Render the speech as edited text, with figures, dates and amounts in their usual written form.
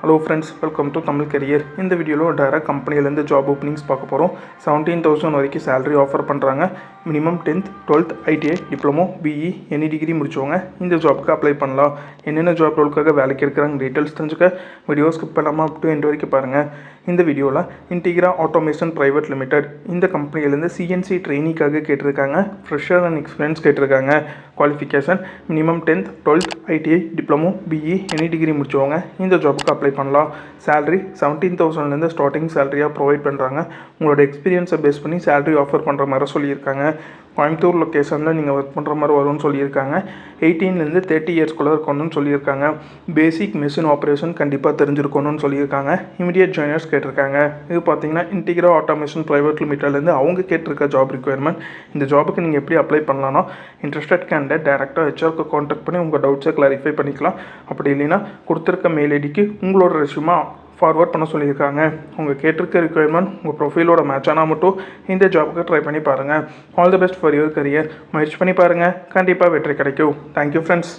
Hello friends, welcome to Tamil career. இந்த வீடியோவில் direct கம்பெனிலேருந்து ஜாப் ஓப்பனிங்ஸ் பார்க்க போகிறோம். 17,000 வரைக்கும் சேலரி ஆஃபர் பண்ணுறாங்க. Minimum 10th 12th ITI diploma BE any degree முடிச்சவங்க இந்த ஜாப்புக்கு அப்ளை பண்ணலாம். என்னென்ன ஜாப் ரோலுக்காக வேலைக்கு இருக்கிறாங்க டீட்டெயில்ஸ் தெரிஞ்சுக்க வீடியோ ஸ்கிப் பண்ணாமல் அப் டு எண்ட் வரைக்கும் பாருங்கள். இந்த வீடியோவில் இன்டிகிரா ஆட்டோமேஷன் பிரைவேட் லிமிடெட் இந்த கம்பெனியிலேருந்து சிஎன்சி ட்ரெயினிக்காக கேட்டிருக்காங்க. ஃப்ரெஷர் அண்ட் எக்ஸ்பீரியன்ஸ் கேட்டிருக்காங்க. Qualification minimum 10th 12th ITI diploma BE any degree முடிச்சவங்க இந்த ஜாப்புக்கு அப்ளை பண்ணலாம். சேலரி 17,000லேருந்து ஸ்டார்டிங் சேலரியாக ப்ரொவைட் பண்ணுறாங்க. உங்களோட எக்ஸ்பீரியன்ஸை பேஸ் பண்ணி சேலரி ஆஃபர் பண்ணுற மாதிரி சொல்லியிருக்காங்க. கோயம்புத்தூர் லொக்கேஷனில் நீங்கள் ஒர்க் பண்ணுற மாதிரி வரும்னு சொல்லியிருக்காங்க. 18லேருந்து 30 இயர்ஸ்குள்ளே இருக்கணும்னு சொல்லியிருக்காங்க. பேசிக் மிஷின் ஆப்ரேஷன் கண்டிப்பாக தெரிஞ்சிருக்கணும்னு சொல்லியிருக்காங்க. இமிடியேட் ஜாயினர்ஸ் கேட்டிருக்காங்க. இது பார்த்தீங்கன்னா இன்டிகிரா ஆட்டோமேஷன் பிரைவேட் லிமிட்டட்லேருந்து அவங்க கேட்டிருக்க ஜாப் ரிக்யர்மெண்ட். இந்த ஜாபுக்கு நீங்கள் எப்படி அப்ளை பண்ணலாம்னா, இன்ட்ரெஸ்டட் கேண்டிடேட் டேரெக்டாக ஹெச்ஆருக்கு கான்டாக்ட் பண்ணி உங்கள் டவுட்ஸை கிளாரிஃபை பண்ணிக்கலாம். அப்படி இல்லைன்னா கொடுத்துருக்க மெயில் ஐடிக்கு உங்களோட ரெஸ்யூமை ஃபார்வர்ட் பண்ண சொல்லியிருக்காங்க. உங்கள் கேட்டிருக்க ரிக்யர்மெண்ட் உங்கள் ப்ரொஃபைலோட மேட்ச் ஆனால் மட்டும் இந்த ஜாபுக்கு ட்ரை பண்ணி பாருங்கள். All the best for your career. முயற்சி பண்ணி பாருங்கள், கண்டிப்பாக வெற்றி கிடைக்கும். Thank you friends.